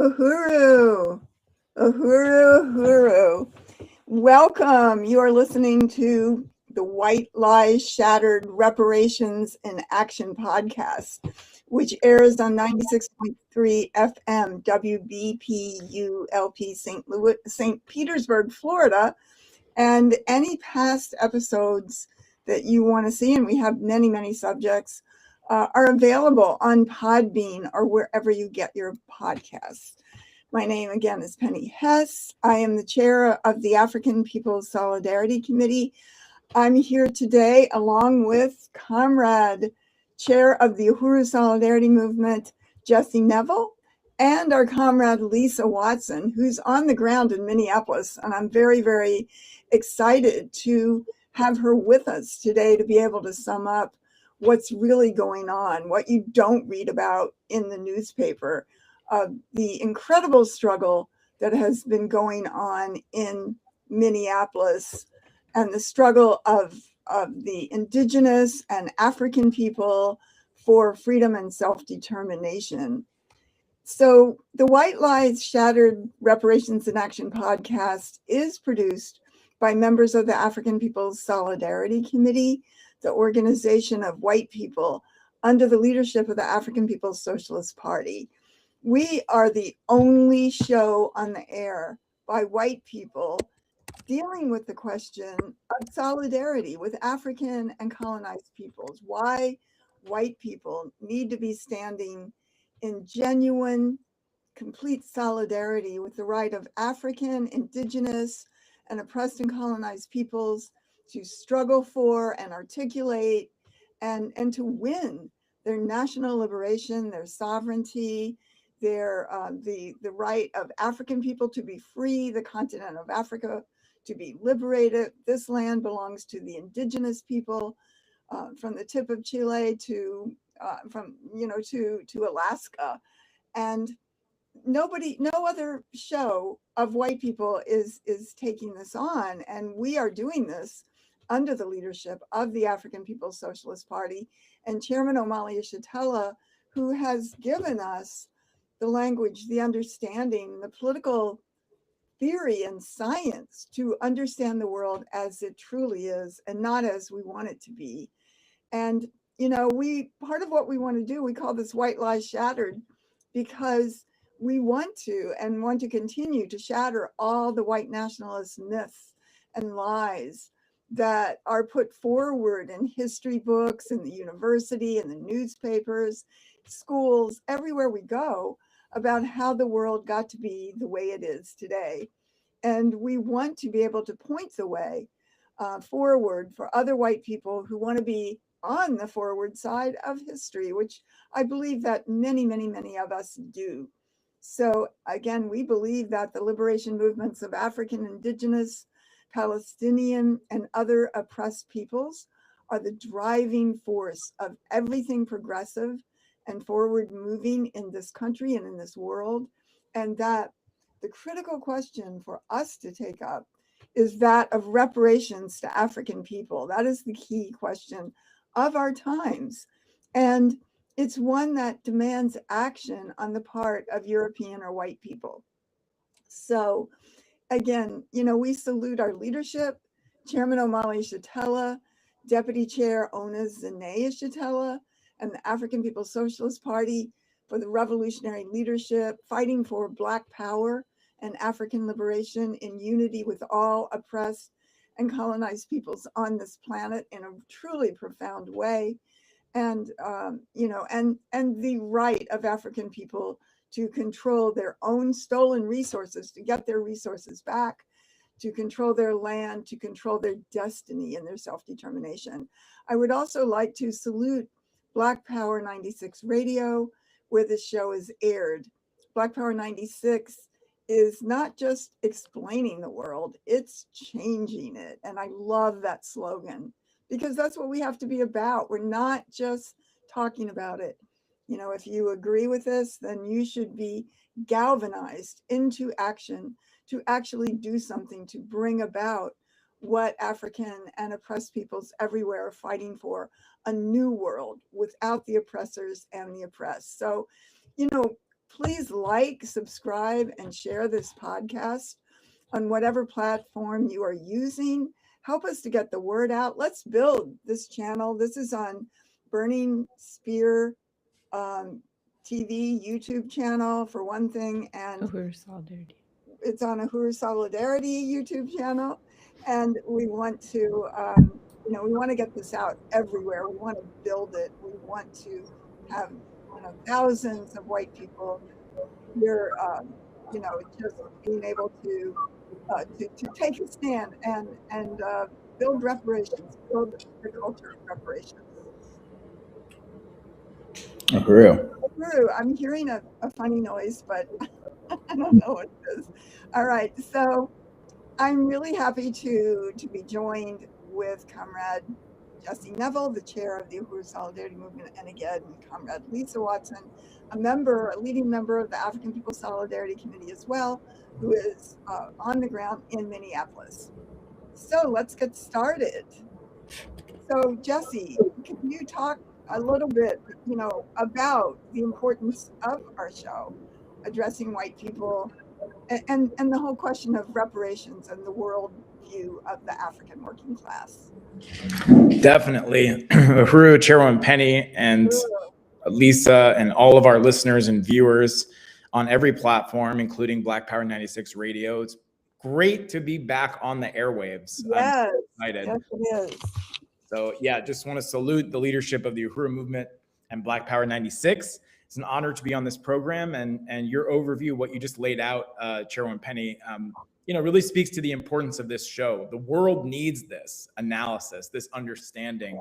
Uhuru, Uhuru, Uhuru. Welcome. You are listening to the White Lies Shattered Reparations in Action podcast, which airs on 96.3 FM WBPU LP St. Petersburg, Florida. And any past episodes that you want to see, and we have many, many subjects, are available on Podbean or wherever you get your podcasts. My name again is Penny Hess. I am the chair of the African People's Solidarity Committee. I'm here today along with comrade chair of the Uhuru Solidarity Movement, Jesse Nevel, and our comrade Lisa Watson, who's on the ground in Minneapolis. And I'm very, very excited to have her with us today to be able to sum up what's really going on, what you don't read about in the newspaper, the incredible struggle that has been going on in Minneapolis and the struggle of the indigenous and African people for freedom and self-determination. So the White Lies Shattered Reparations in Action podcast is produced by members of the African People's Solidarity Committee, the organization of white people under the leadership of the African People's Socialist Party. We are the only show on the air by white people dealing with the question of solidarity with African and colonized peoples. Why white people need to be standing in genuine, complete solidarity with the right of African, indigenous, and oppressed and colonized peoples to struggle for and articulate and to win their national liberation, their sovereignty, their the right of African people to be free, the continent of Africa to be liberated. This land belongs to the indigenous people, from the tip of Chile to Alaska, and no other show of white people is taking this on, and we are doing this under the leadership of the African People's Socialist Party and Chairman Omali Yeshitela, who has given us the language, the understanding, the political theory and science to understand the world as it truly is and not as we want it to be. And part of what we want to do, we call this White Lies Shattered, because we want to continue to shatter all the white nationalist myths and lies that are put forward in history books, in the university, in the newspapers, schools, everywhere we go, about how the world got to be the way it is today. And we want to be able to point the way forward for other white people who want to be on the forward side of history, which I believe that many, many, many of us do. So again, we believe that the liberation movements of African, indigenous, Palestinian, and other oppressed peoples are the driving force of everything progressive and forward moving in this country and in this world. And that the critical question for us to take up is that of reparations to African people. That is the key question of our times. And it's one that demands action on the part of European or white people. So again, we salute our leadership, Chairman Omali Yeshitela, Deputy Chair Ona Zane Yeshitela, and the African People's Socialist Party for the revolutionary leadership, fighting for Black power and African liberation in unity with all oppressed and colonized peoples on this planet in a truly profound way. And and the right of African people to control their own stolen resources, to get their resources back, to control their land, to control their destiny and their self-determination. I would also like to salute Black Power 96 Radio, where this show is aired. Black Power 96 is not just explaining the world, it's changing it. And I love that slogan, because that's what we have to be about. We're not just talking about it. If you agree with this, then you should be galvanized into action to actually do something to bring about what African and oppressed peoples everywhere are fighting for, a new world without the oppressors and the oppressed. So, please like, subscribe, and share this podcast on whatever platform you are using. Help us to get the word out. Let's build this channel. This is on Burning Spear TV YouTube channel for one thing, and Uhuru Solidarity. It's on Uhuru Solidarity YouTube channel, and we want to we want to get this out everywhere. We want to build it. We want to have thousands of white people here, just being able to take a stand and build reparations, build the culture of reparations. Uhuru. I'm hearing a funny noise, but I don't know what it is. All right, so I'm really happy to be joined with Comrade Jesse Nevel, the chair of the Uhuru Solidarity Movement, and again, Comrade Lisa Watson, a leading member of the African People's Solidarity Committee as well, who is on the ground in Minneapolis. So let's get started. So Jesse, can you talk a little bit, about the importance of our show, addressing white people and the whole question of reparations and the world view of the African working class? Definitely. Uhuru, Chairwoman Penny, and Lisa, and all of our listeners and viewers on every platform, including Black Power 96 Radio. It's great to be back on the airwaves. Yes, I'm excited. yes, it is. So yeah, just want to salute the leadership of the Uhuru movement and Black Power 96. It's an honor to be on this program, and your overview, what you just laid out, Chairwoman Penny, really speaks to the importance of this show. The world needs this analysis, this understanding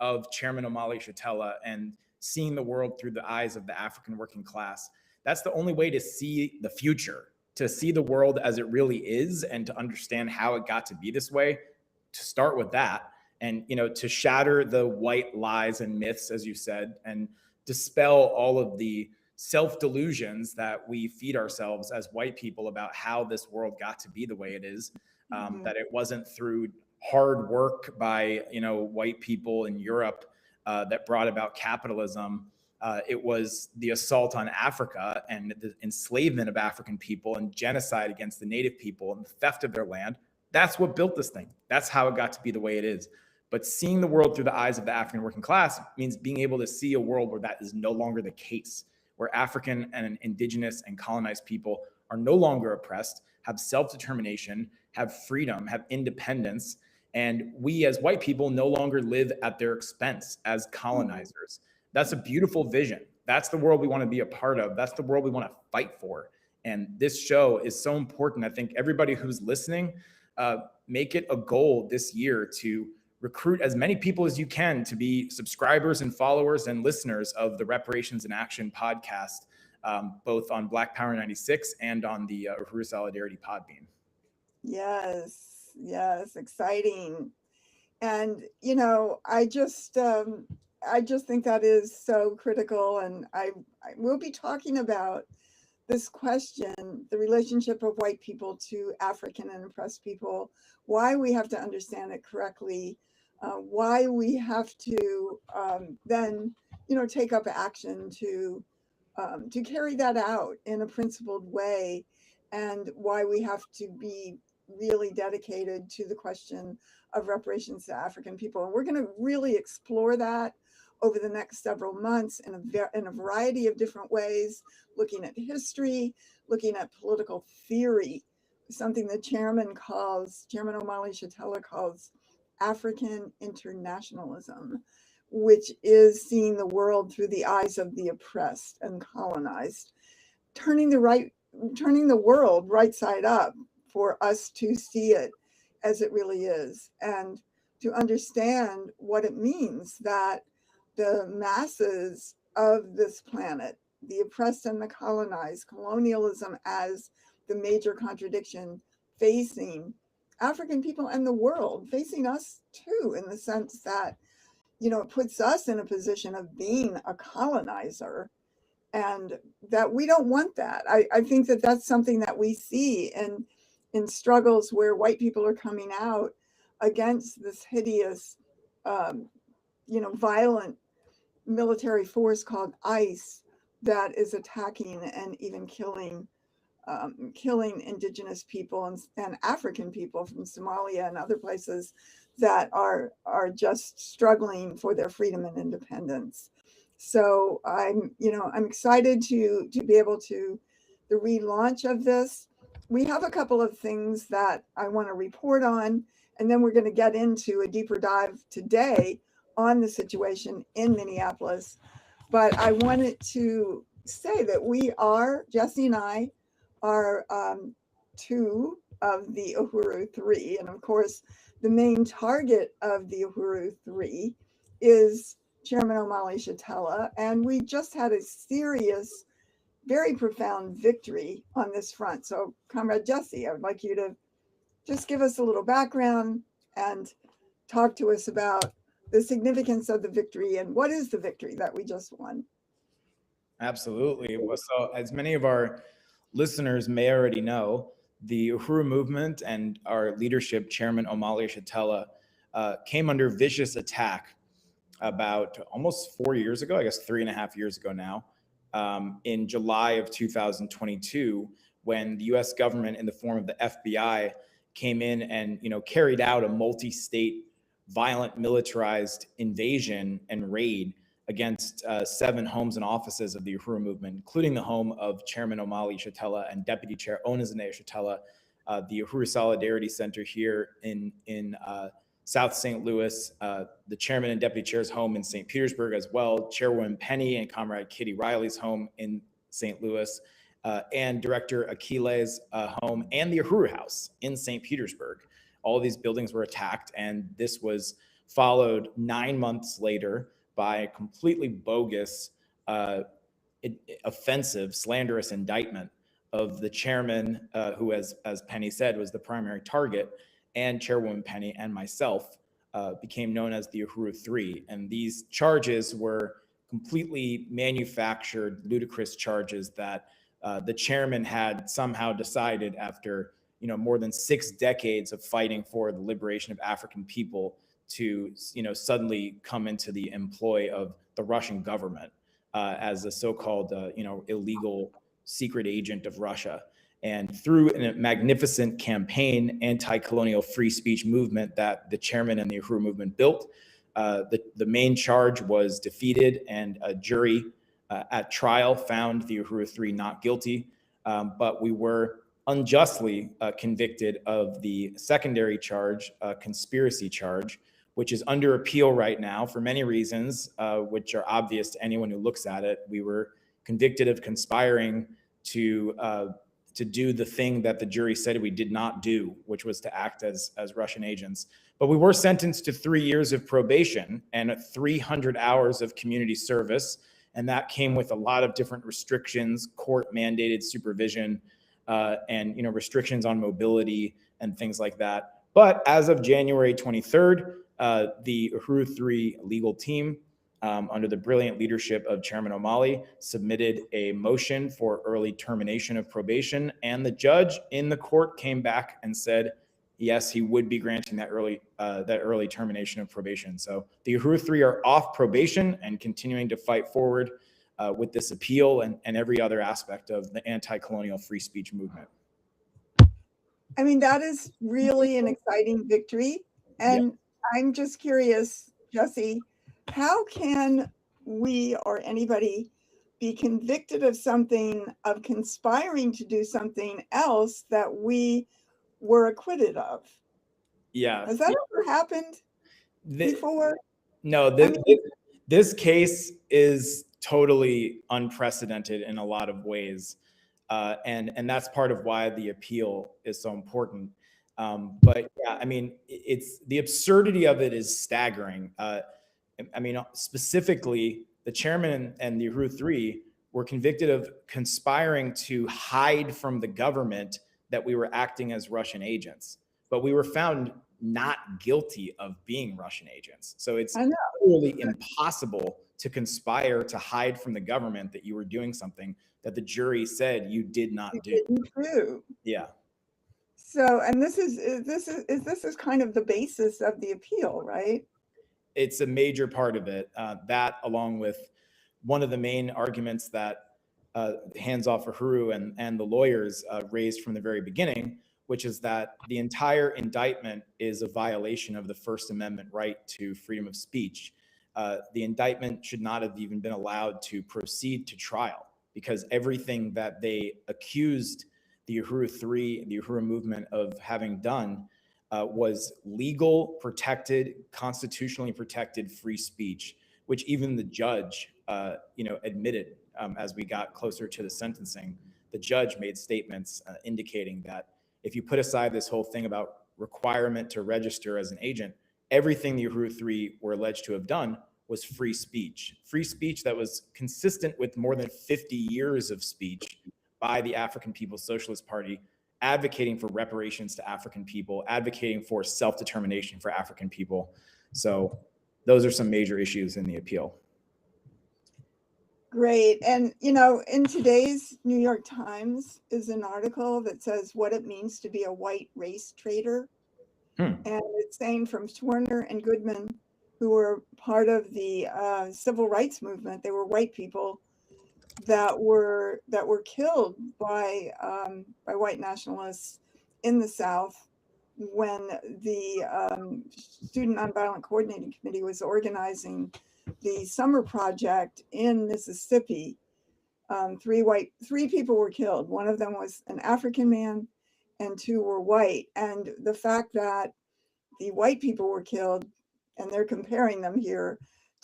of Chairman Omali Yeshitela and seeing the world through the eyes of the African working class. That's the only way to see the future, to see the world as it really is, and to understand how it got to be this way. To start with that, and to shatter the white lies and myths, as you said, and dispel all of the self-delusions that we feed ourselves as white people about how this world got to be the way it is, that it wasn't through hard work by white people in Europe that brought about capitalism. It was the assault on Africa and the enslavement of African people and genocide against the native people and the theft of their land. That's what built this thing. That's how it got to be the way it is. But seeing the world through the eyes of the African working class means being able to see a world where that is no longer the case, where African and indigenous and colonized people are no longer oppressed, have self-determination, have freedom, have independence, and we as white people no longer live at their expense as colonizers. That's a beautiful vision. That's the world we want to be a part of. That's the world we want to fight for. And this show is so important. I think everybody who's listening, make it a goal this year to recruit as many people as you can to be subscribers and followers and listeners of the Reparations in Action podcast, both on Black Power 96 and on the Uhuru Solidarity Podbean. Yes, exciting. And I just think that is so critical, and I will be talking about this question, the relationship of white people to African and oppressed people, why we have to understand it correctly, why we have to then, take up action to carry that out in a principled way, and why we have to be really dedicated to the question of reparations to African people. And we're going to really explore that over the next several months in a variety of different ways, looking at history, looking at political theory, something the Chairman Omali Shatella calls African internationalism, which is seeing the world through the eyes of the oppressed and colonized, turning the world right side up for us to see it as it really is, and to understand what it means that the masses of this planet, the oppressed and the colonized, colonialism as the major contradiction facing African people and the world, facing us too, in the sense that, it puts us in a position of being a colonizer, and that we don't want that. I think that that's something that we see in struggles where white people are coming out against this hideous, violent military force called ICE that is attacking and even killing indigenous people and African people from Somalia and other places that are just struggling for their freedom and independence. So I'm excited to be able to the relaunch of this. We have a couple of things that I want to report on, and then we're going to get into a deeper dive today on the situation in Minneapolis. But I wanted to say that Jesse and I are two of the Uhuru three. And of course, the main target of the Uhuru three is Chairman Omali Shatella. And we just had a serious, very profound victory on this front. So, Comrade Jesse, I would like you to just give us a little background and talk to us about the significance of the victory and what is the victory that we just won. Absolutely. So as many of our listeners may already know, the Uhuru movement and our leadership, Chairman Omali Shatella, came under vicious attack about almost 4 years ago, I guess 3.5 years ago now, in July of 2022, when the US government in the form of the FBI came in and carried out a multi-state violent militarized invasion and raid against 7 homes and offices of the Uhuru movement, including the home of Chairman Omali Shatella and Deputy Chair Onizane Shatella, the Uhuru Solidarity Center here in South St. Louis, the chairman and deputy chair's home in St. Petersburg as well, Chairwoman Penny and Comrade Kitty Riley's home in St. Louis, and Director Akile's home, and the Uhuru House in St. Petersburg. All of these buildings were attacked, and this was followed 9 months later by a completely bogus, offensive, slanderous indictment of the chairman, who, as Penny said, was the primary target, and Chairwoman Penny and myself became known as the Uhuru Three. And these charges were completely manufactured, ludicrous charges that the chairman had somehow decided, after more than 6 decades of fighting for the liberation of African people, to suddenly come into the employ of the Russian government as a so-called illegal secret agent of Russia. And through a magnificent campaign, anti-colonial free speech movement that the chairman and the Uhuru movement built, the main charge was defeated, and a jury at trial found the Uhuru Three not guilty. But we were unjustly convicted of the secondary charge, conspiracy charge, which is under appeal right now for many reasons, which are obvious to anyone who looks at it. We were convicted of conspiring to do the thing that the jury said we did not do, which was to act as Russian agents. But we were sentenced to 3 years of probation and 300 hours of community service. And that came with a lot of different restrictions, court mandated supervision, and restrictions on mobility and things like that. But as of January 23rd, the Uhuru 3 legal team under the brilliant leadership of Chairman O'Malley, submitted a motion for early termination of probation, and the judge in the court came back and said, yes, he would be granting that early termination of probation. So the Uhuru 3 are off probation and continuing to fight forward with this appeal and every other aspect of the anti-colonial free speech movement. I mean, that is really an exciting victory. And I'm just curious, Jesse, how can we or anybody be convicted of something, of conspiring to do something else that we were acquitted of? Yeah. Has that ever happened before? No, this case is totally unprecedented in a lot of ways. And that's part of why the appeal is so important. But yeah, I mean, it's the absurdity of it is staggering. I mean, specifically, the chairman and the Uhuru 3 were convicted of conspiring to hide from the government that we were acting as Russian agents, but we were found not guilty of being Russian agents. So it's really impossible to conspire to hide from the government that you were doing something that the jury said you did not do. Yeah. So, and this is kind of the basis of the appeal, right? It's a major part of it. That, along with one of the main arguments that hands-off Uhuru and the lawyers raised from the very beginning, which is that the entire indictment is a violation of the First Amendment right to freedom of speech. The indictment should not have even been allowed to proceed to trial, because everything that they accused the Uhuru 3, the Uhuru movement of having done was legal, protected, constitutionally protected free speech, which even the judge, admitted as we got closer to the sentencing. The judge made statements indicating that if you put aside this whole thing about requirement to register as an agent, everything the Uhuru 3 were alleged to have done was free speech that was consistent with more than 50 years of speech by the African People's Socialist Party, advocating for reparations to African people, advocating for self-determination for African people. So those are some major issues in the appeal. Great. And, in today's New York Times is an article that says what it means to be a white race traitor. And it's saying from Schwerner and Goodman, who were part of the civil rights movement. They were white people that were killed by white nationalists in the South when the Student Nonviolent Coordinating Committee was organizing the summer project in Mississippi. Three people were killed. One of them was an African man and two were white. And the fact that the white people were killed, and they're comparing them here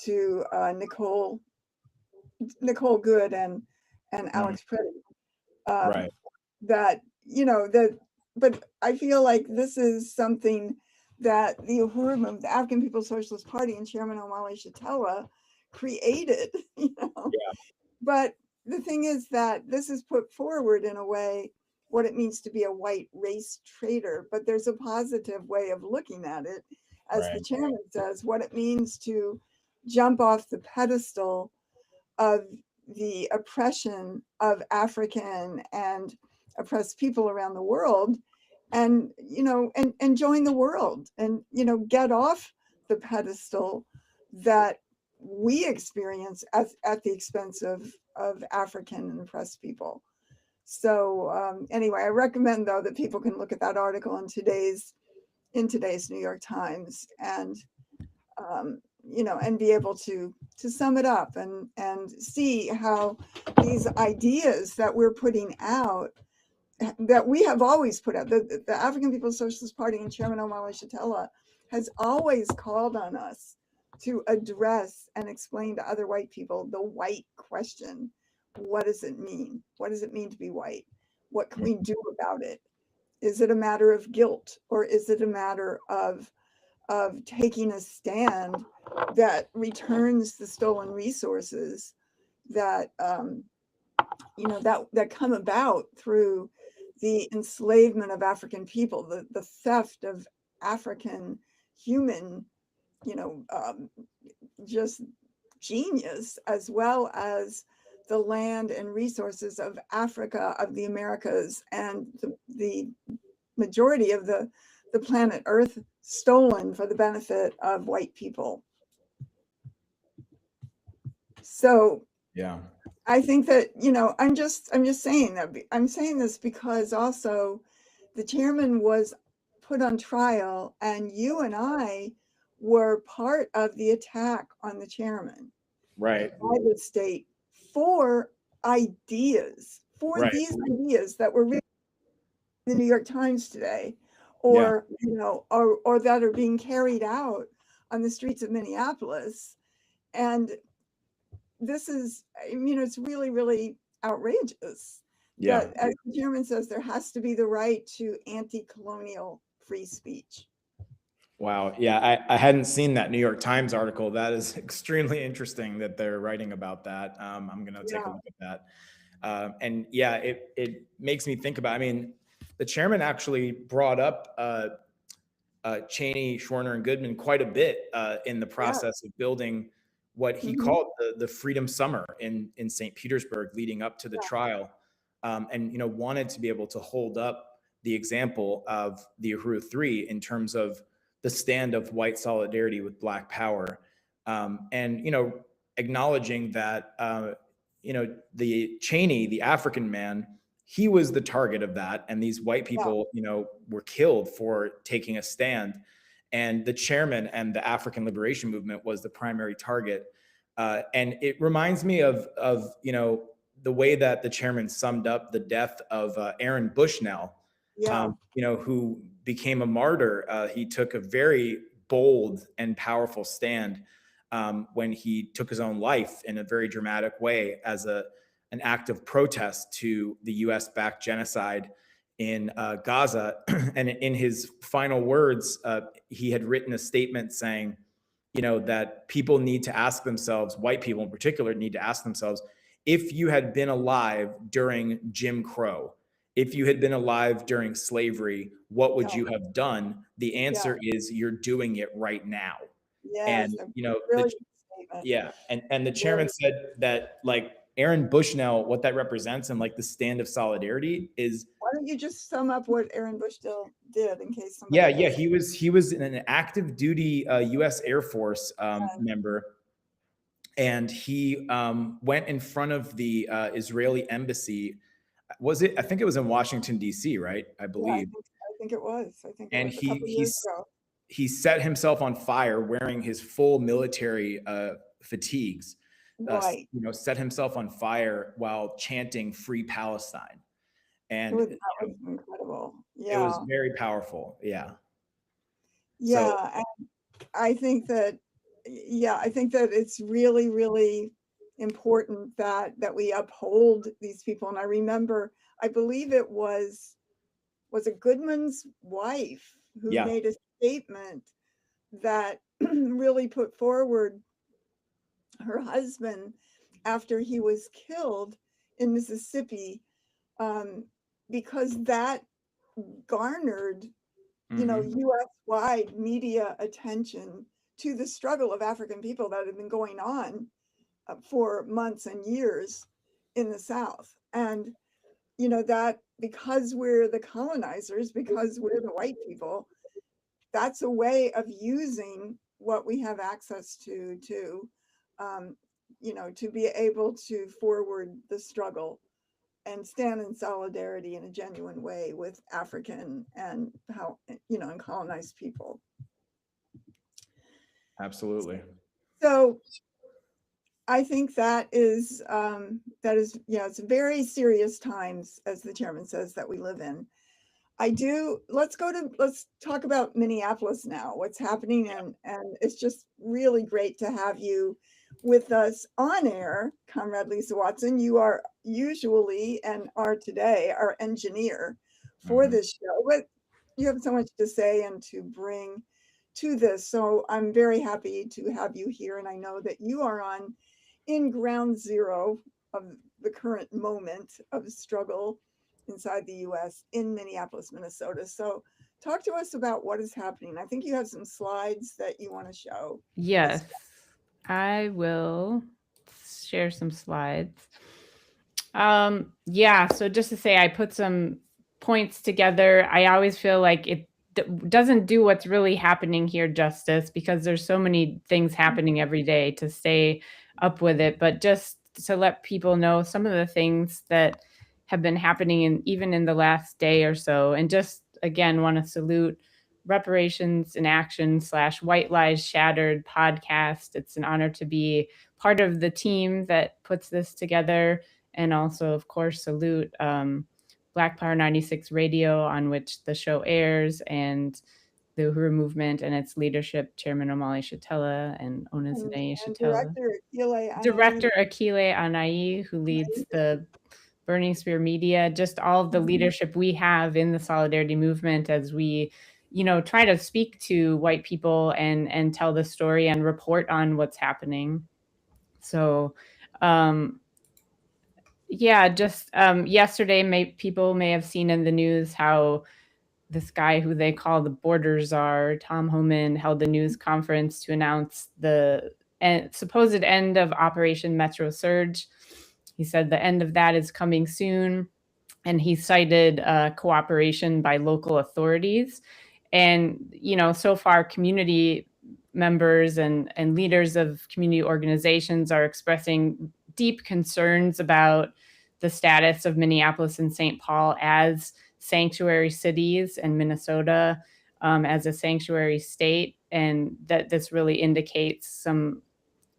to Nicole Good and Alex Pretty. Right. But I feel like this is something that the Uhuru movement, the African People's Socialist Party, and Chairman Omali Shatella created. Yeah. But the thing is that this is put forward in a way what it means to be a white race traitor, but there's a positive way of looking at it, as the chairman says, what it means to jump off the pedestal of the oppression of African and oppressed people around the world, and join the world, and get off the pedestal that we experience at the expense of African and oppressed people. So anyway, I recommend though that people can look at that article in today's New York Times and and be able to sum it up and see how these ideas that we're putting out, that we have always put out, the African People's Socialist Party and Chairman Omali Shatella has always called on us to address and explain to other white people the white question. What does it mean? What does it mean to be white? What can we do about it? Is it a matter of guilt, or is it a matter of taking a stand that returns the stolen resources that that come about through the enslavement of African people, the theft of African human, just genius, as well as the land and resources of Africa, of the Americas, and the majority of the planet Earth stolen for the benefit of white people. So Yeah. I think that, I'm just saying that. I'm saying this because also the chairman was put on trial, and you and I were part of the attack on the chairman Right. by the state for ideas, for Right. these ideas that were written in the New York Times today, Yeah. or or that are being carried out on the streets of Minneapolis. And this is, it's really, really outrageous Yeah. that, as the chairman says, there has to be the right to anti-colonial free speech. Wow. Yeah. I hadn't seen that New York Times article. That is extremely interesting that they're writing about that. I'm going to take a look at that. And yeah, it makes me think about, I mean, the chairman actually brought up Cheney, Schwerner, and Goodman quite a bit in the process of building what he called the Freedom Summer in St. Petersburg leading up to the trial. And, wanted to be able to hold up the example of the Uhuru Three in terms of the stand of white solidarity with Black power. And, acknowledging that, the Cheney, the African man, he was the target of that. And these white people, were killed for taking a stand. And the chairman and the African liberation movement was the primary target. And it reminds me of the way that the chairman summed up the death of Aaron Bushnell, who became a martyr. He took a very bold and powerful stand when he took his own life in a very dramatic way as an act of protest to the US-backed genocide in Gaza. And in his final words, he had written a statement saying, that people need to ask themselves, white people in particular need to ask themselves, if you had been alive during Jim Crow, if you had been alive during slavery, what would you have done? The answer is you're doing it right now. Yes, And, and the chairman said that, like, Aaron Bushnell, what that represents and like the stand of solidarity is. Why don't you just sum up what Aaron Bushnell did in case somebody? Yeah, he was an active duty U.S. Air Force member, and he went in front of the Israeli embassy. I think it was in Washington D.C., right? I believe. I think it was. I think. And it was a couple years ago. He set himself on fire wearing his full military fatigues. Right. Set himself on fire while chanting "Free Palestine." And that was incredible. Yeah. It was very powerful. Yeah. Yeah. And I think that, it's really, really important that we uphold these people. And I remember, I believe it was it Goodman's wife who made a statement that really put forward her husband after he was killed in Mississippi, because that garnered, U.S.-wide media attention to the struggle of African people that had been going on for months and years in the South. And, that because we're the colonizers, because we're the white people, that's a way of using what we have access to be able to forward the struggle and stand in solidarity in a genuine way with African and and colonized people. Absolutely. So I think that is it's very serious times, as the chairman says, that we live in. Let's talk about Minneapolis now, what's happening. And it's just really great to have you with us on air, Comrade Lisa Watson. You are usually and are today our engineer for this show, but you have so much to say and to bring to this. So I'm very happy to have you here. And I know that you are in ground zero of the current moment of struggle inside the U.S. in Minneapolis, Minnesota. So talk to us about what is happening. I think you have some slides that you want to show. Yes, I will share some slides. Yeah, so just to say, I put some points together. I always feel like it doesn't do what's really happening here justice, because there's so many things happening every day to stay up with it. But just to let people know some of the things that have been happening even in the last day or so, and just again want to salute Reparations in Action / White Lies Shattered podcast. It's an honor to be part of the team that puts this together, and also, of course, salute Black Power 96 Radio, on which the show airs, and the Uhuru movement and its leadership, Chairman Omali Shatella and Onizine And Shatella. Director Akile Anai. Director Akile Anai, who leads the Burning Spear Media, just all of the leadership we have in the solidarity movement as we, try to speak to white people and tell the story and report on what's happening. So, yeah, just yesterday, people may have seen in the news how this guy who they call the border czar, Tom Homan, held a news conference to announce the supposed end of Operation Metro Surge. He said the end of that is coming soon, and he cited cooperation by local authorities. And, so far, community members and leaders of community organizations are expressing deep concerns about the status of Minneapolis and St. Paul as sanctuary cities, and Minnesota as a sanctuary state, and that this really indicates some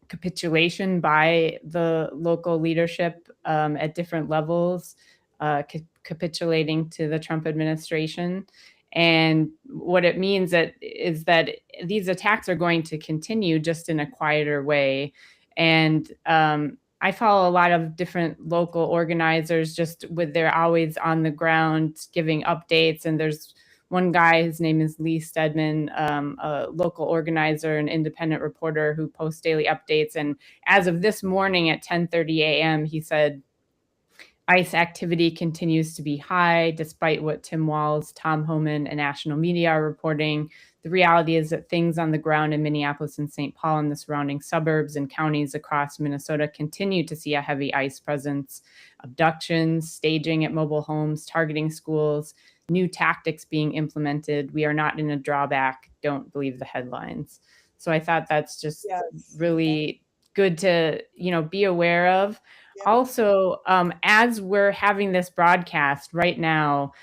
capitulation by the local leadership at different levels, capitulating to the Trump administration. And what it means is that these attacks are going to continue, just in a quieter way. And I follow a lot of different local organizers, just with their always on the ground giving updates. And there's one guy, his name is Lee Stedman, a local organizer and independent reporter who posts daily updates. And as of this morning at 10:30 a.m., he said, ICE activity continues to be high, despite what Tim Walz, Tom Homan, and national media are reporting. The reality is that things on the ground in Minneapolis and St. Paul and the surrounding suburbs and counties across Minnesota continue to see a heavy ICE presence. Abductions, staging at mobile homes, targeting schools, new tactics being implemented. We are not in a drawback. Don't believe the headlines. So I thought that's just really good to, be aware of. Also, as we're having this broadcast right now,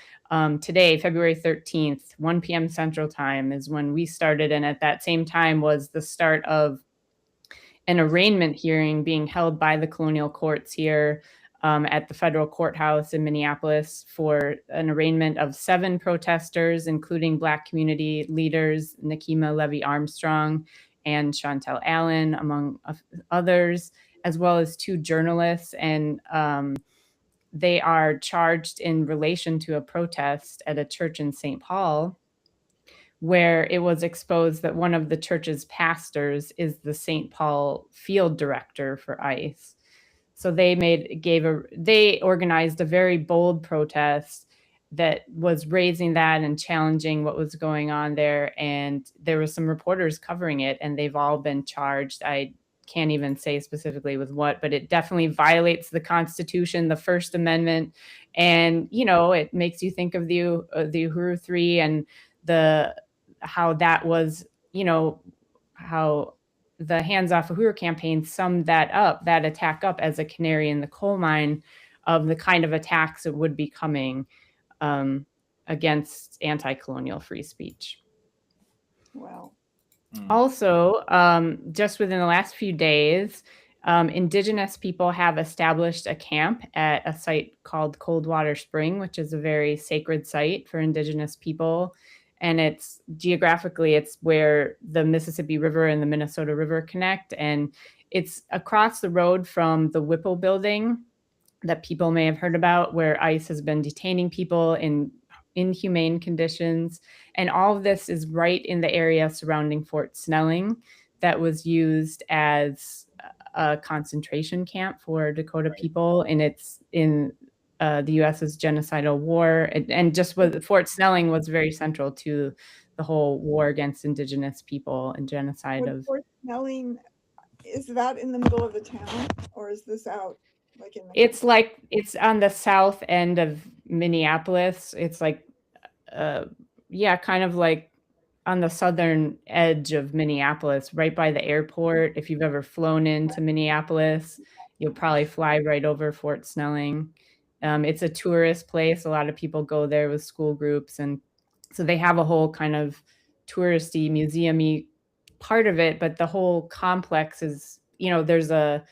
today, February 13th, 1 p.m. Central Time is when we started. And at that same time was the start of an arraignment hearing being held by the colonial courts here at the federal courthouse in Minneapolis for an arraignment of 7 protesters, including Black community leaders Nikema Levy Armstrong and Chantel Allen, among others, as well as 2 journalists. And they are charged in relation to a protest at a church in St. Paul, where it was exposed that one of the church's pastors is the St. Paul field director for ICE. So they organized a very bold protest that was raising that and challenging what was going on there. And there were some reporters covering it, and they've all been charged. I can't even say specifically with what, but it definitely violates the Constitution, the First Amendment. And, it makes you think of the Uhuru 3 and how that was, how the Hands Off Uhuru campaign summed that attack up as a canary in the coal mine of the kind of attacks that would be coming against anti-colonial free speech. Wow. Also, just within the last few days, Indigenous people have established a camp at a site called Coldwater Spring, which is a very sacred site for Indigenous people. And it's where the Mississippi River and the Minnesota River connect. And it's across the road from the Whipple building that people may have heard about, where ICE has been detaining people in inhumane conditions. And all of this is right in the area surrounding Fort Snelling that was used as a concentration camp for Dakota people. And it's in the U.S.'s genocidal war. And just Fort Snelling was very central to the whole war against Indigenous people and genocide Fort Snelling is that in the middle of the town, or is this out like in the It's country? like it's on the south end of Minneapolis. It's like kind of like on the southern edge of Minneapolis, right by the airport. If you've ever flown into Minneapolis, you'll probably fly right over Fort Snelling. It's a tourist place. A lot of people go there with school groups, and so they have a whole kind of touristy, museum-y part of it. But the whole complex is, there's a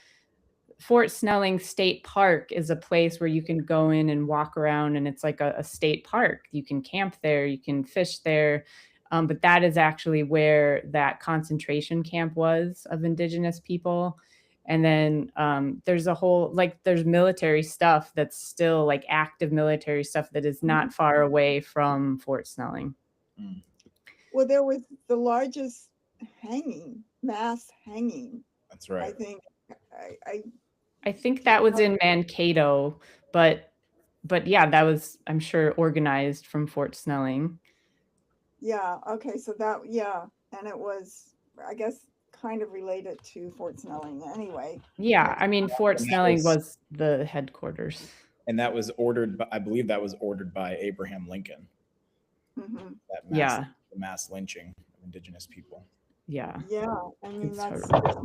Fort Snelling State Park is a place where you can go in and walk around, and it's like a state park. You can camp there, you can fish there. But that is actually where that concentration camp was of Indigenous people. And then there's a whole, like, there's military stuff that's still like active military stuff that is not far away from Fort Snelling. Well, there was the largest mass hanging. That's right. I think. I think that was in Mankato, but yeah, that was, I'm sure, organized from Fort Snelling. Yeah. Okay. So and it was, I guess, kind of related to Fort Snelling anyway. Yeah, I mean, Fort Snelling was the headquarters. And that was ordered, I believe that was ordered by Abraham Lincoln. Mm-hmm. The mass lynching of Indigenous people. Yeah. Yeah. I mean, that's just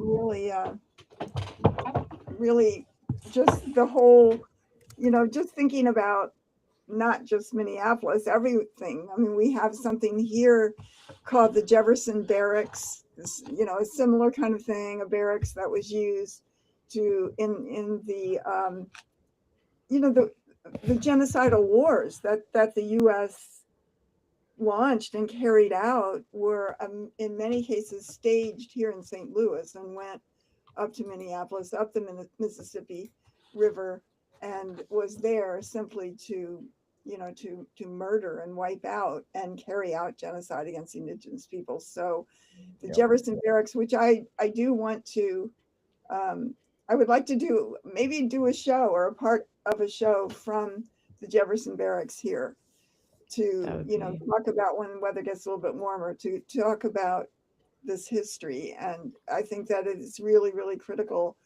really just the whole, just thinking about not just Minneapolis, everything. I mean, we have something here called the Jefferson Barracks, a similar kind of thing, a barracks that was used to in the the genocidal wars that the U.S. launched and carried out were in many cases staged here in St. Louis and went up to Minneapolis, up the Mississippi River, and was there simply to murder and wipe out and carry out genocide against Indigenous people. So the Jefferson Barracks, which I do want to, I would like to do a show or a part of a show from the Jefferson Barracks here to, talk about when weather gets a little bit warmer, to talk about this history. And I think that it is really, really critical,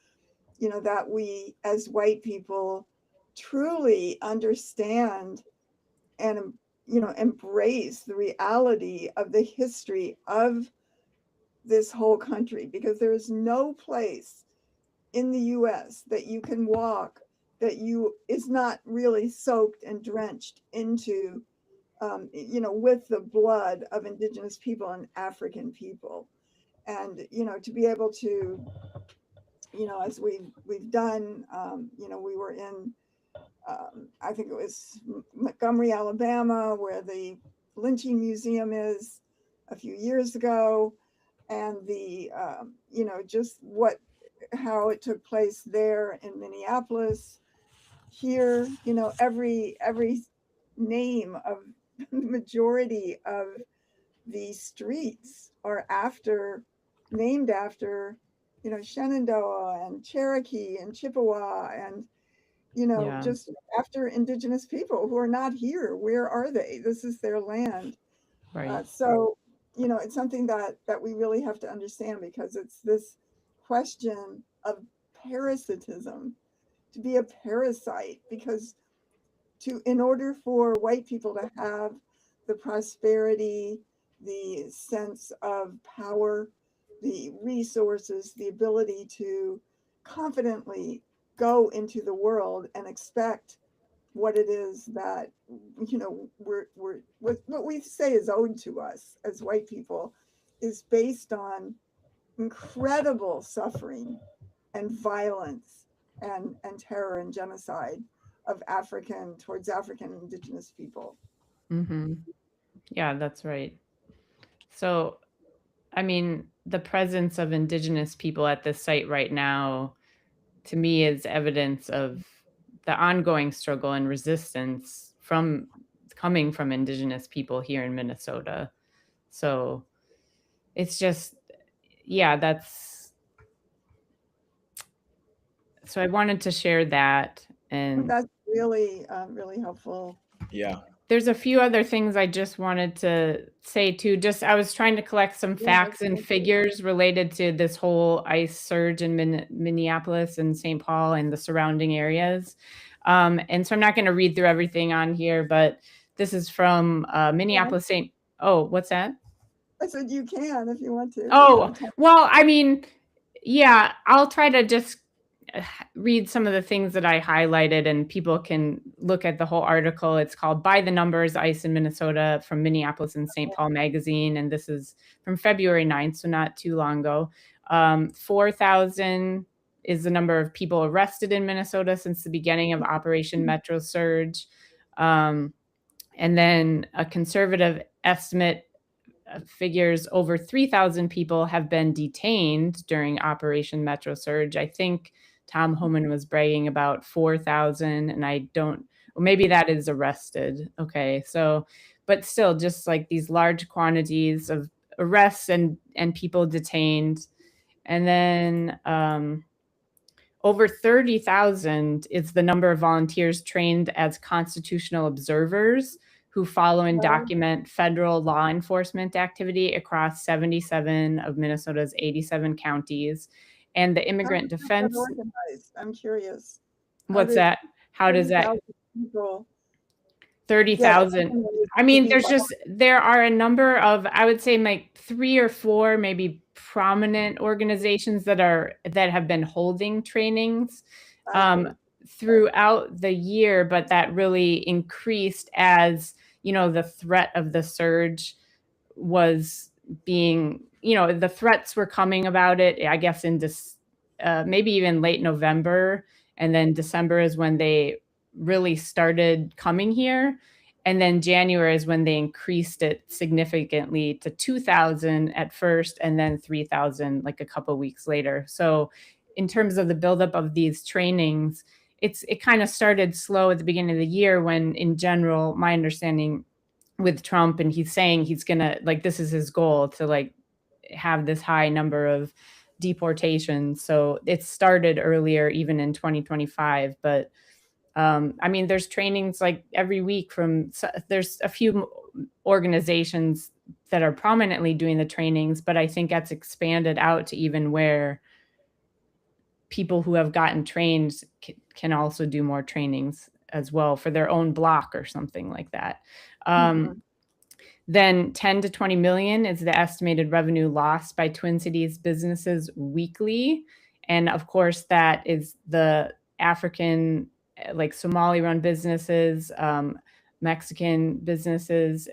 that we as white people truly understand and embrace the reality of the history of this whole country, because there is no place in the US that you can walk that is not really soaked and drenched into with the blood of Indigenous people and African people. And to be able to as we've done, we were in I think it was Montgomery, Alabama, where the lynching museum is, a few years ago, and the just how it took place there in Minneapolis. Here, every name of the majority of the streets are named after Shenandoah and Cherokee and Chippewa and just after Indigenous people who are not here. Where are they? This is their land. Right. So, it's something that we really have to understand, because it's this question of parasitism, to be a parasite, because in order for white people to have the prosperity, the sense of power, the resources, the ability to confidently go into the world and expect what it is that what we say is owed to us as white people, is based on incredible suffering and violence and terror and genocide of towards African Indigenous people. Mm-hmm. Yeah, that's right. So, I mean, the presence of Indigenous people at this site right now, to me, is evidence of the ongoing struggle and resistance coming from Indigenous people here in Minnesota. So it's just, so I wanted to share that. And that's really, really helpful. Yeah. there's a few other things I just wanted to say too. I was trying to collect some facts and figures related to this whole ice surge in Minneapolis and St. Paul and the surrounding areas. And so I'm not going to read through everything on here, but this is from Minneapolis, what's that? I said you can if you want to. Oh, well, I mean, yeah, I'll try to just read some of the things that I highlighted, and people can look at the whole article. It's called By the Numbers, Ice in Minnesota from Minneapolis and St. Paul Magazine. And this is from February 9th, so not too long ago. 4,000 is the number of people arrested in Minnesota since the beginning of Operation Metro Surge. And then a conservative estimate figures over 3,000 people have been detained during Operation Metro Surge. I think Tom Homan was bragging about 4,000, and maybe that is arrested. Okay, so, but still, just like these large quantities of arrests and people detained. And then over 30,000 is the number of volunteers trained as constitutional observers who follow and document federal law enforcement activity across 77 of Minnesota's 87 counties. And the immigrant defense. I'm curious. What's that? How does that? 30,000. I mean, there are a number of, I would say like 3 or 4 maybe prominent organizations that have been holding trainings throughout the year, but that really increased as, the threat of the surge was being, the threats were coming about it, I guess, in maybe even late November. And then December is when they really started coming here. And then January is when they increased it significantly to 2,000 at first, and then 3,000 like a couple of weeks later. So in terms of the buildup of these trainings, it kind of started slow at the beginning of the year, when in general, my understanding with Trump, and he's saying he's gonna, like, this is his goal to like have this high number of deportations. So it started earlier, even in 2025, but I mean, there's trainings like every week there's a few organizations that are prominently doing the trainings, but I think that's expanded out to even where people who have gotten trained can also do more trainings as well for their own block or something like that. Then 10 to 20 million is the estimated revenue lost by Twin Cities businesses weekly. And of course, that is the African, like Somali run businesses, Mexican businesses,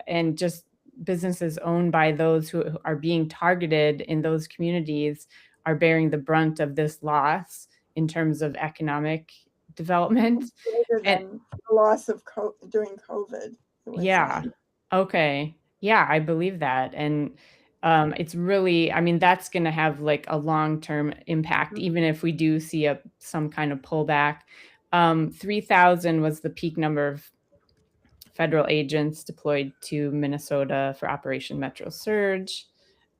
and just businesses owned by those who are being targeted in those communities are bearing the brunt of this loss in terms of economic development. And the loss of during COVID. Yeah. Okay. Yeah, I believe that. And it's really, I mean, that's going to have like a long-term impact, even if we do see some kind of pullback. 3,000 was the peak number of federal agents deployed to Minnesota for Operation Metro Surge.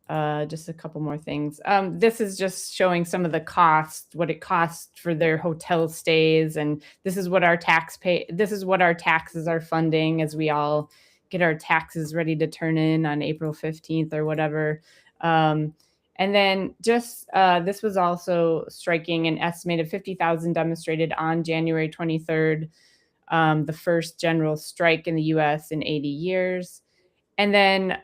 Just a couple more things. This is just showing some of the cost, what it costs for their hotel stays. And this is what our taxes are funding as we all get our taxes ready to turn in on April 15th or whatever. And then just, this was also striking. An estimated 50,000 demonstrated on January 23rd, the first general strike in the US in 80 years. And then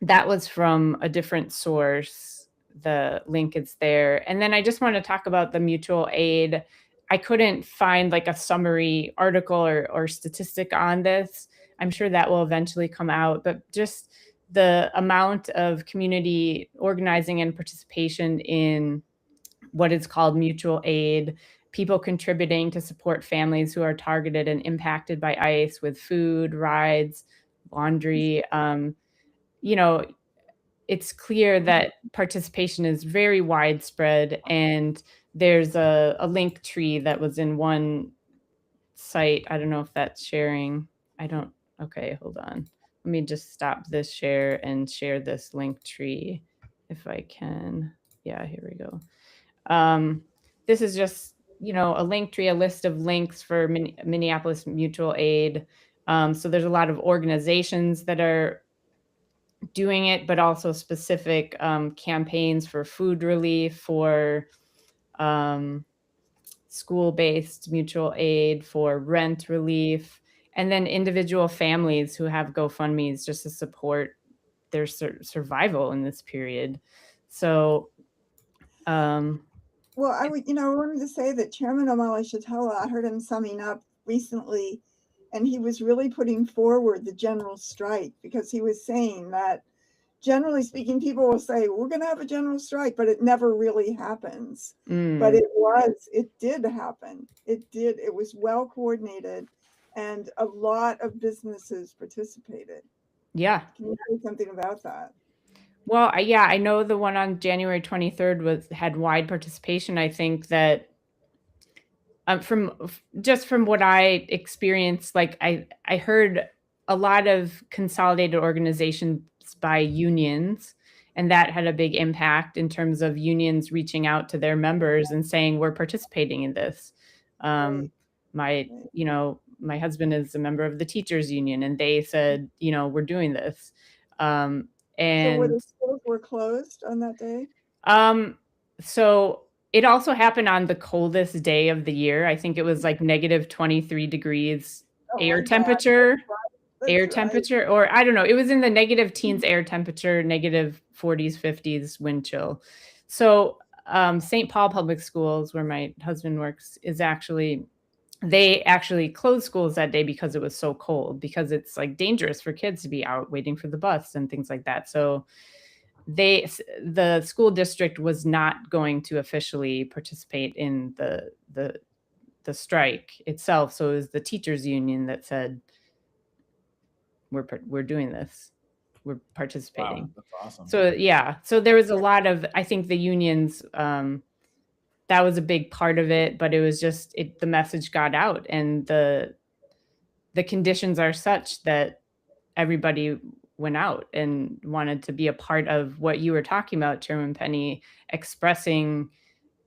that was from a different source. The link is there. And then I just want to talk about the mutual aid. I couldn't find like a summary article or statistic on this. I'm sure that will eventually come out, but just the amount of community organizing and participation in what is called mutual aid, people contributing to support families who are targeted and impacted by ICE with food, rides, laundry. It's clear that participation is very widespread, and there's a link tree that was in one site. I don't know if that's sharing. Okay, hold on. Let me just stop this share and share this link tree if I can. Yeah, here we go. This is just a link tree, a list of links for Minneapolis Mutual Aid. So there's a lot of organizations that are doing it, but also specific campaigns for food relief, for school-based mutual aid, for rent relief, and then individual families who have GoFundMes just to support their survival in this period. So, well, I wanted to say that Chairman Omala Shatella, I heard him summing up recently, and he was really putting forward the general strike, because he was saying that, generally speaking, people will say, we're going to have a general strike, but it never really happens. But it did happen. It was well coordinated, and a lot of businesses participated. Yeah. Can you say something about that? Well, I know the one on January 23rd had wide participation. I think that from what I experienced, like I heard a lot of consolidated organizations by unions, and that had a big impact in terms of unions reaching out to their members and saying, we're participating in this. Right. My husband is a member of the teachers union, and they said, we're doing this. So were the schools were closed on that day? So it also happened on the coldest day of the year. I think it was like negative 23 degrees air temperature. Temperature, or I don't know. It was in the negative teens air temperature, negative 40s, 50s wind chill. So St. Paul Public Schools, where my husband works, they actually closed schools that day because it was so cold, because it's like dangerous for kids to be out waiting for the bus and things like that. So the school district was not going to officially participate in the strike itself. So it was the teachers union that said, we're doing this, we're participating. Wow, that's awesome. So there was a lot of, I think the unions, that was a big part of it, but it was just the message got out, and the conditions are such that everybody went out and wanted to be a part of what you were talking about, Chairman Penny, expressing,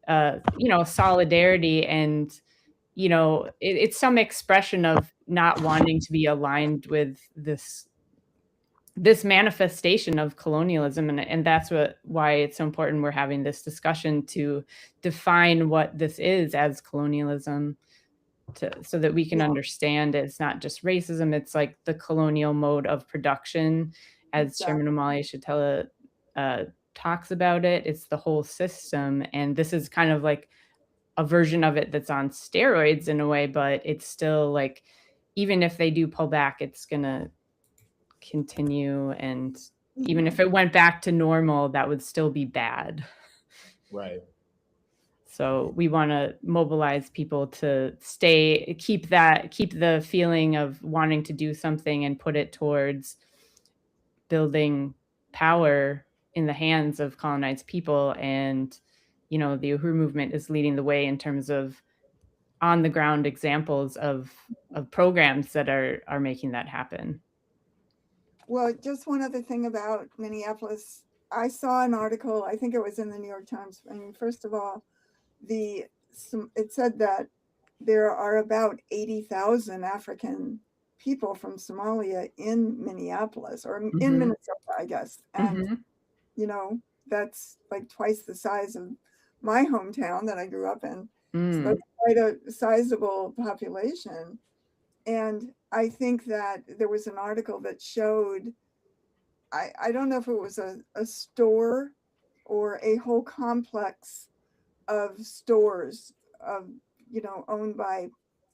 solidarity, and, it's some expression of not wanting to be aligned with this manifestation of colonialism. And that's why it's so important we're having this discussion to define what this is as colonialism, so that we can understand it's not just racism. It's like the colonial mode of production, as Chairman Omala Shatella talks about it. It's the whole system. And this is kind of like a version of it that's on steroids in a way, but it's still like, even if they do pull back, it's going to continue. And even if it went back to normal, that would still be bad. Right. So we want to mobilize people to keep the feeling of wanting to do something and put it towards building power in the hands of colonized people. And, the Uhuru movement is leading the way in terms of on the ground examples of programs that are making that happen. Well, just one other thing about Minneapolis. I saw an article, I think it was in the New York Times. I mean, first of all, it said that there are about 80,000 African people from Somalia in Minneapolis, or in Minnesota, I guess. And, that's like twice the size of my hometown that I grew up in. So that's quite a sizable population. And I think that there was an article that showed, I don't know if it was a store or a whole complex of stores owned by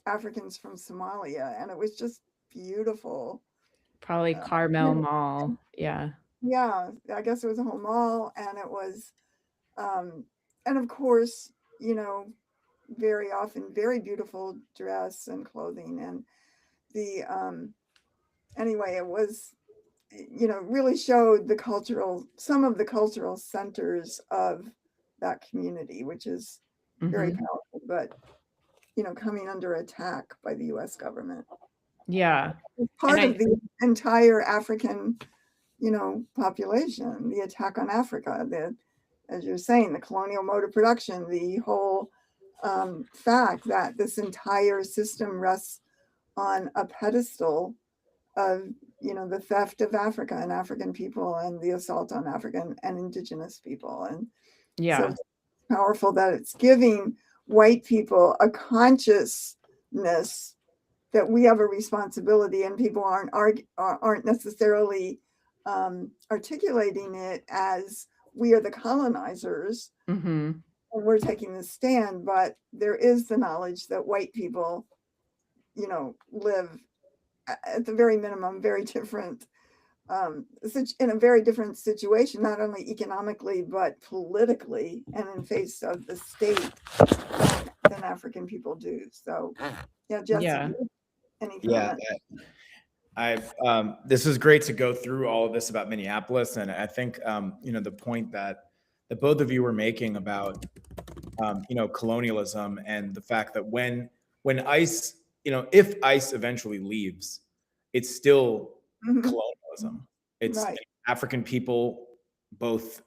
Africans from Somalia, and it was just beautiful. Probably Carmel Mall. Yeah, I guess it was a whole mall, and it was and of course, very often very beautiful dress and clothing, and the anyway, it was, really showed some of the cultural centers of that community, which is very powerful, but coming under attack by the U.S. government. Yeah. It's part of the entire African, population, the attack on Africa, as you're saying, the colonial mode of production, the whole fact that this entire system rests on a pedestal of, the theft of Africa and African people and the assault on African and indigenous people. And so it's powerful that it's giving white people a consciousness that we have a responsibility, and people aren't necessarily articulating it as we are the colonizers. Mm-hmm. And we're taking the stand, but there is the knowledge that white people, live at the very minimum, very different, in a very different situation, not only economically, but politically and in face of the state than African people do. So, yeah, Jesse, any comment? This is great to go through all of this about Minneapolis. And I think, the point that both of you were making about, colonialism and the fact that when ICE, if ICE eventually leaves, it's still colonialism. It's Right. African people, both,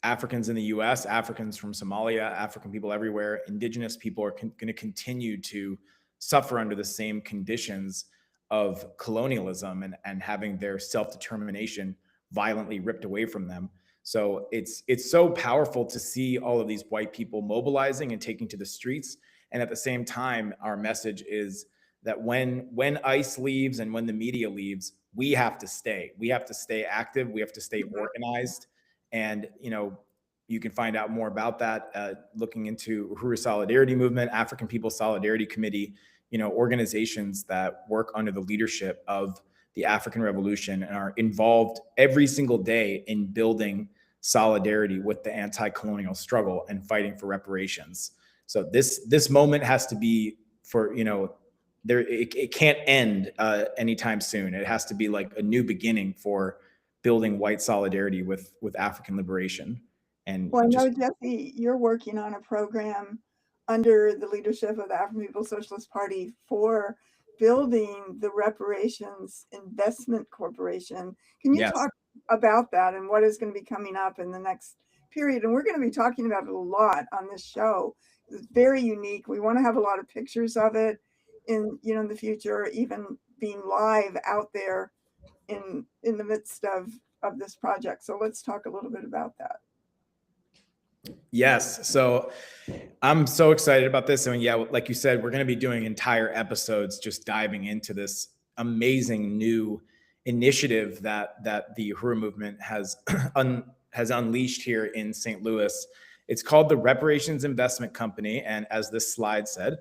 Africans in the US, Africans from Somalia, African people everywhere, indigenous people are going to continue to suffer under the same conditions of colonialism and having their self-determination violently ripped away from them. So it's so powerful to see all of these white people mobilizing and taking to the streets. And at the same time, our message is that when ICE leaves and when the media leaves, we have to stay. We have to stay active. We have to stay organized. And, you can find out more about that looking into Uhuru Solidarity Movement, African People's Solidarity Committee, organizations that work under the leadership of the African Revolution and are involved every single day in building solidarity with the anti-colonial struggle and fighting for reparations. So this moment has to be for, it can't end anytime soon. It has to be like a new beginning for building white solidarity with African liberation. And well, I know, Jesse, you're working on a program under the leadership of the African People's Socialist Party for building the Reparations Investment Corporation. Can you talk about that and what is going to be coming up in the next period? And we're going to be talking about it a lot on this show. It's very unique. We want to have a lot of pictures of it in the future, even being live out there in the midst of this project. So let's talk a little bit about that. Yes. So I'm so excited about this. I mean, like you said, we're going to be doing entire episodes just diving into this amazing new initiative that the Uhuru movement has unleashed here in St. Louis. It's called the Reparations Investment Company. And as this slide said,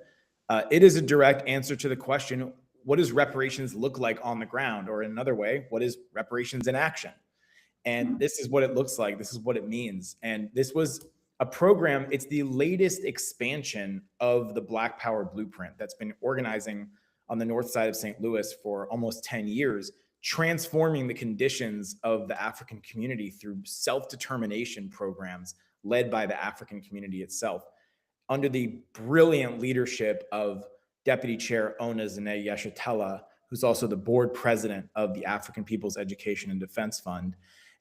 it is a direct answer to the question, what does reparations look like on the ground? Or in another way, what is reparations in action? And this is what it looks like. This is what it means. And this was a program. It's the latest expansion of the Black Power Blueprint that's been organizing on the north side of St. Louis for almost 10 years, transforming the conditions of the African community through self-determination programs led by the African community itself, under the brilliant leadership of Deputy Chair Ona Zene-Yeshitela, who's also the board president of the African People's Education and Defense Fund.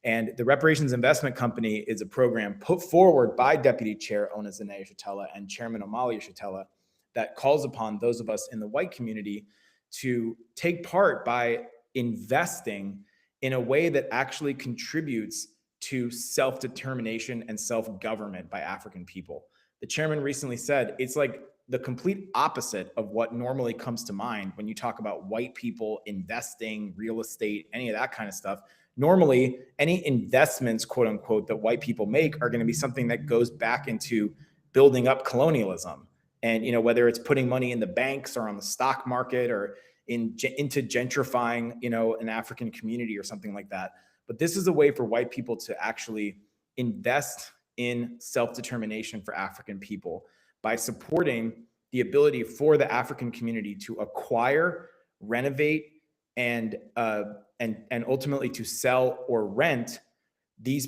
And the Reparations Investment Company is a program put forward by Deputy Chair Ona Zene-Yeshitela and Chairman Omali Yeshitela that calls upon those of us in the white community to take part by investing in a way that actually contributes to self-determination and self-government by African people. The chairman recently said it's like the complete opposite of what normally comes to mind when you talk about white people investing, real estate, any of that kind of stuff. Normally, any investments, quote unquote, that white people make are going to be something that goes back into building up colonialism. And, whether it's putting money in the banks or on the stock market or into gentrifying, an African community or something like that. But this is a way for white people to actually invest in self-determination for African people by supporting the ability for the African community to acquire, renovate, and ultimately to sell or rent these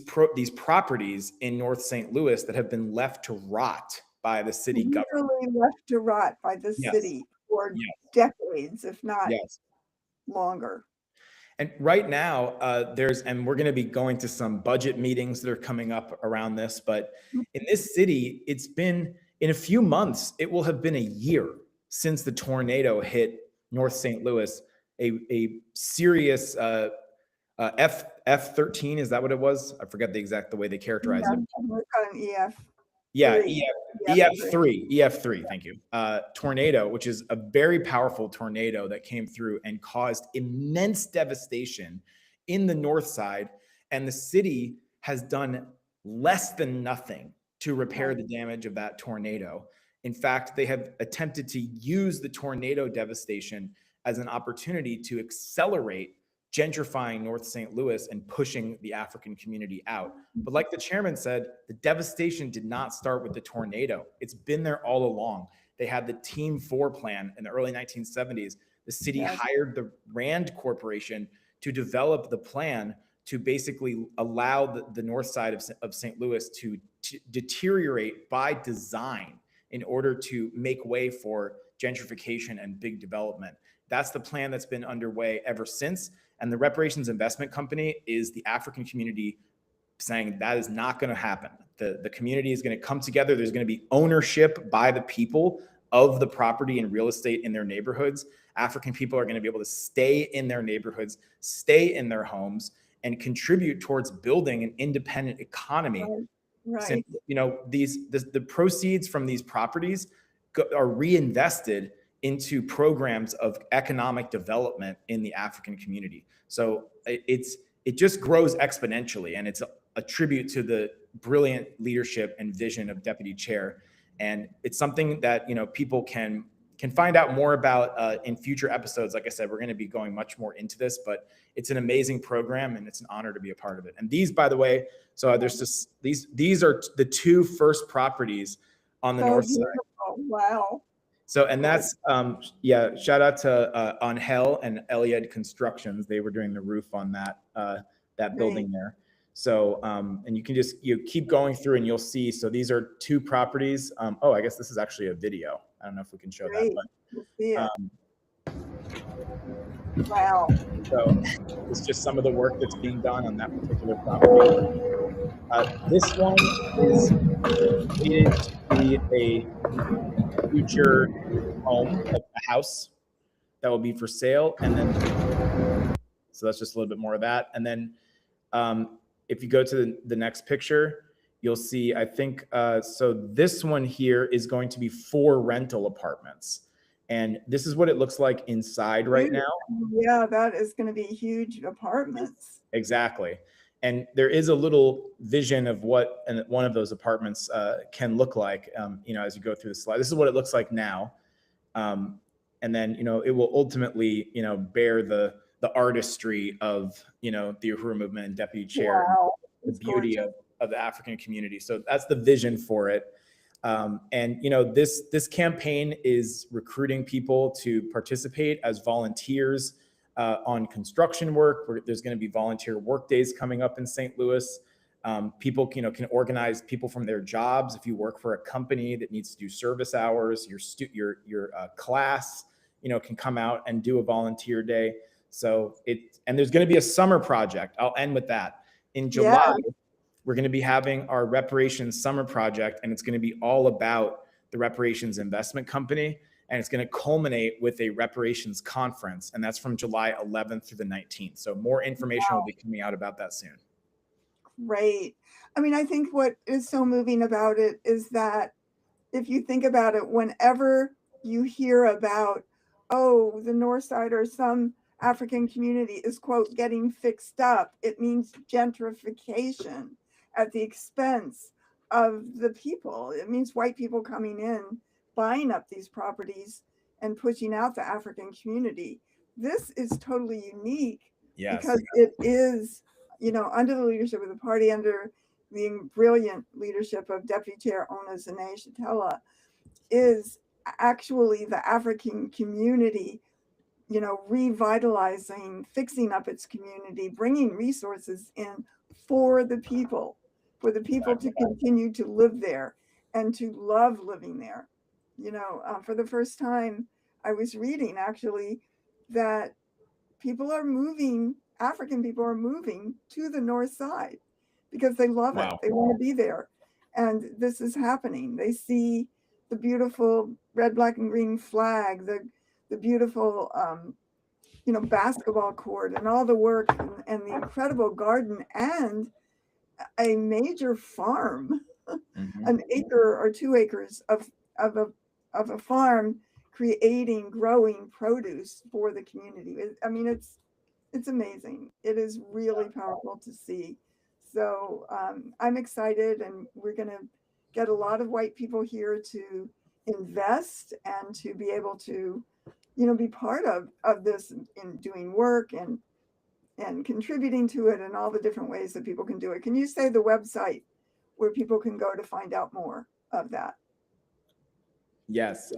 properties in North St. Louis that have been left to rot by the city government. Left to rot by the city for decades, if not longer. And right now, and we're going to be going to some budget meetings that are coming up around this, but in this city, it's been In a few months, it will have been a year since the tornado hit North St. Louis, a serious F13, is that what it was? I forget the way they characterized it. We've got an EF. Yeah, EF3. EF3, thank you. Tornado, which is a very powerful tornado that came through and caused immense devastation in the north side. And the city has done less than nothing to repair the damage of that tornado. In fact, they have attempted to use the tornado devastation as an opportunity to accelerate gentrifying North St. Louis and pushing the African community out. But like the chairman said, the devastation did not start with the tornado. It's been there all along. They had the Team 4 plan in the early 1970s. The city hired the Rand Corporation to develop the plan to basically allow the north side of St. Louis to deteriorate by design in order to make way for gentrification and big development. That's the plan that's been underway ever since. And the Reparations Investment Company is the African community saying that is not going to happen. The community is going to come together. There's going to be ownership by the people of the property and real estate in their neighborhoods. African people are going to be able to stay in their neighborhoods, stay in their homes, and contribute towards building an independent economy. Right. Since, the proceeds from these properties are reinvested into programs of economic development in the African community. So it just grows exponentially, and it's a tribute to the brilliant leadership and vision of Deputy Chair. And it's something that people can find out more about in future episodes. Like I said, we're going to be going much more into this, but it's an amazing program, and it's an honor to be a part of it. And these, by the way, so there's just these are the two first properties on the north side. Wow. So, and that's, shout out to Angel and Eliad Constructions. They were doing the roof on that building there. So, and you can just, keep going through and you'll see. So these are two properties. I guess this is actually a video. I don't know if we can show that, but we'll see it. Wow. So it's just some of the work that's being done on that particular property. This one is needed to be a future home, a house that will be for sale. And then, so that's just a little bit more of that. And then if you go to the next picture, you'll see, I think, so this one here is going to be 4 rental apartments. And this is what it looks like inside right now. Yeah, that is going to be huge apartments. Exactly. And there is a little vision of what one of those apartments can look like, as you go through the slide. This is what it looks like now. And then, it will ultimately, bear the artistry of, the Uhuru movement and Deputy Chair, the beauty of the African community. So that's the vision for it. And this campaign is recruiting people to participate as volunteers on construction work. There's going to be volunteer work days coming up in St. Louis. People can organize people from their jobs. If you work for a company that needs to do service hours, your class can come out and do a volunteer day. So and there's going to be a summer project. I'll end with that. In July, we're going to be having our Reparations Summer Project, and it's going to be all about the Reparations Investment Company, and it's going to culminate with a reparations conference, and that's from July 11th through the 19th. So more information will be coming out about that soon. Great. I mean, I think what is so moving about it is that if you think about it, whenever you hear about, the North Side or some African community is, quote, getting fixed up, it means gentrification at the expense of the people. It means white people coming in, buying up these properties and pushing out the African community. This is totally unique because it is, under the leadership of the party, under the brilliant leadership of Deputy Chair Ona Zane Shatella, is actually the African community, revitalizing, fixing up its community, bringing resources in for the people to continue to live there and to love living there. For the first time, I was reading actually that African people are moving to the North Side because they love it. They want to be there. And this is happening. They see the beautiful red, black, and green flag, the beautiful, basketball court, and all the work and the incredible garden, and a major farm, an acre or 2 acres of a farm, growing produce for the community. I mean, it's amazing. It is really powerful to see. So I'm excited, and we're going to get a lot of white people here to invest and to be able to, be part of this in doing work and contributing to it, and all the different ways that people can do it. Can you say the website where people can go to find out more of that? Yes.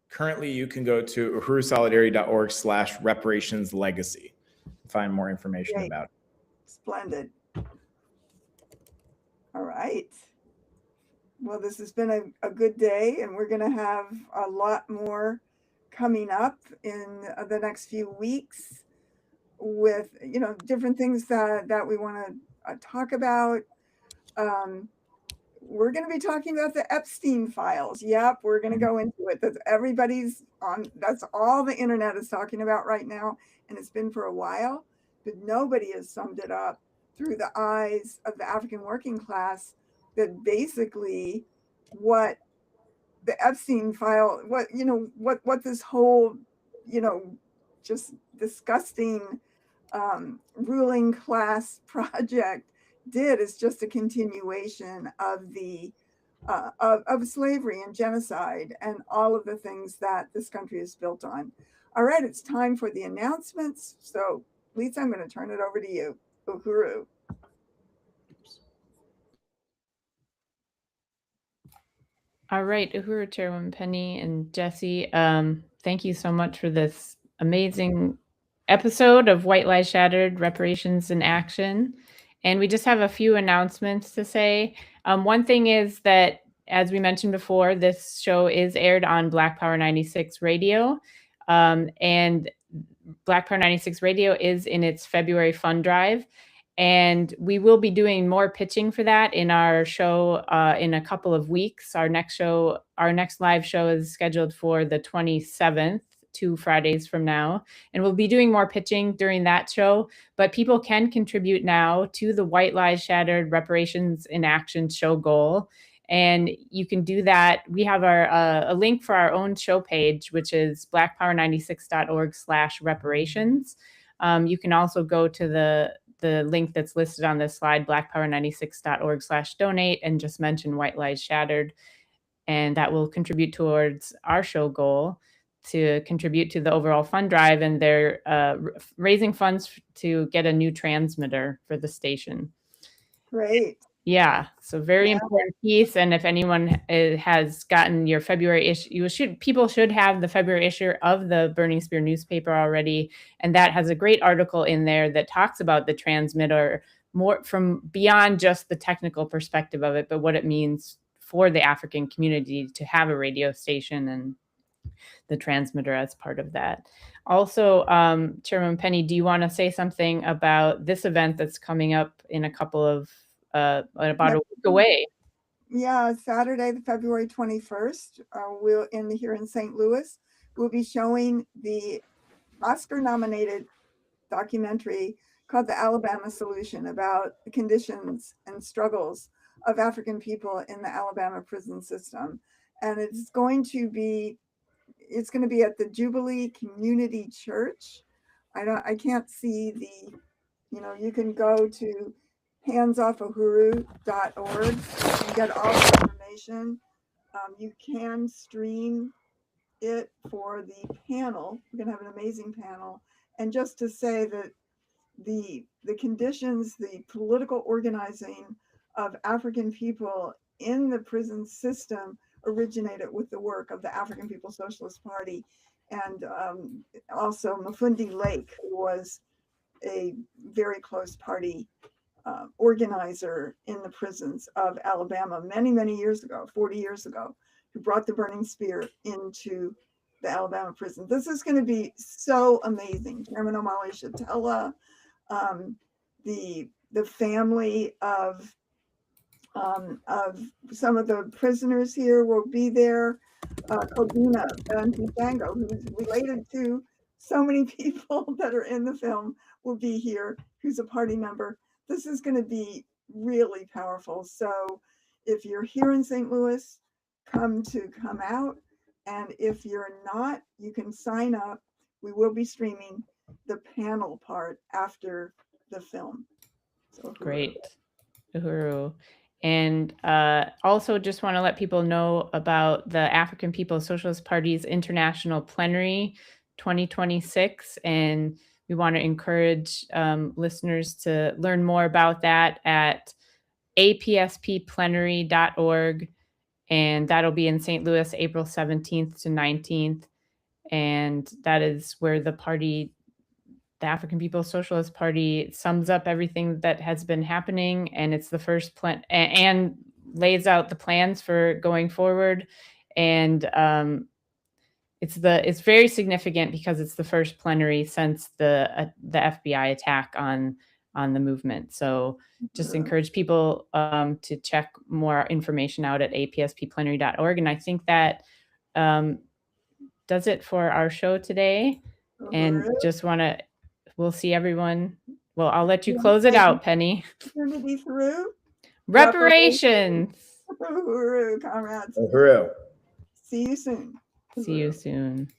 Currently, you can go to uhurusolidarity.org/reparationslegacy. Find more information Great. about it. Splendid. All right. Well, this has been a good day, and we're going to have a lot more coming up in the next few weeks with, different things that we want to talk about. We're going to be talking about the Epstein files. Yep, we're going to go into it. That's all the internet is talking about right now, and it's been for a while, but nobody has summed it up through the eyes of the African working class, that basically what the Epstein file, what this whole, just disgusting ruling class project did is just a continuation of the of slavery and genocide and all of the things that this country is built on. All right, it's time for the announcements. So, Lisa, I'm going to turn it over to you. Uhuru. All right, Uhuru, Chairwoman Penny, and Jesse, thank you so much for this amazing episode of White Lies Shattered, Reparations in Action. And we just have a few announcements to say. One thing is that, as we mentioned before, this show is aired on Black Power 96 Radio. And Black Power 96 Radio is in its February fund drive. And we will be doing more pitching for that in our show in a couple of weeks. Our next live show is scheduled for the 27th, 2 Fridays from now. And we'll be doing more pitching during that show. But people can contribute now to the White Lies Shattered Reparations in Action show goal. And you can do that. We have a link for our own show page, which is blackpower96.org/reparations. You can also go to the link that's listed on this slide, blackpower96.org/donate, and just mention White Lies Shattered. And that will contribute towards our show goal to contribute to the overall fund drive. And they're raising funds to get a new transmitter for the station. Great. Yeah, so very important piece. And if anyone has gotten your February issue, people should have the February issue of the Burning Spear newspaper already. And that has a great article in there that talks about the transmitter more from beyond just the technical perspective of it, but what it means for the African community to have a radio station and the transmitter as part of that. Also, Chairman Penny, do you want to say something about this event that's coming up in a couple of about a week away? Yeah, Saturday, the February 21st, here in St. Louis, we'll be showing the Oscar-nominated documentary called The Alabama Solution, about the conditions and struggles of African people in the Alabama prison system. And it's going to be at the Jubilee Community Church. I can't see you can go to handsoffuhuru.org and get all the information. You can stream it for the panel. We're going to have an amazing panel. And just to say that the conditions, the political organizing of African people in the prison system originated with the work of the African People's Socialist Party. And also Mafundi Lake, who was a very close party organizer in the prisons of Alabama many, many years ago, 40 years ago, who brought the burning spear into the Alabama prison. This is going to be so amazing. Chairman Omali Shatella, the family of of some of the prisoners here will be there. Kobina Django, who's related to so many people that are in the film, will be here, who's a party member. This is going to be really powerful. So if you're here in St. Louis, come out. And if you're not, you can sign up. We will be streaming the panel part after the film. So Great. Uhuru. And also just want to let people know about the African People's Socialist Party's International Plenary 2026. And we want to encourage listeners to learn more about that at apspplenary.org. And that'll be in St. Louis, April 17th to 19th. And that is where the African People's Socialist Party sums up everything that has been happening, and it's the first plan and lays out the plans for going forward. And it's very significant because it's the first plenary since the FBI attack on the movement. So just encourage people to check more information out at apspplenary.org. And I think that does it for our show today. And just want to. We'll see everyone. Well, I'll let you close it out, Penny. Unity through reparations. Uhuru, comrades. Uhuru. See you soon. See you soon.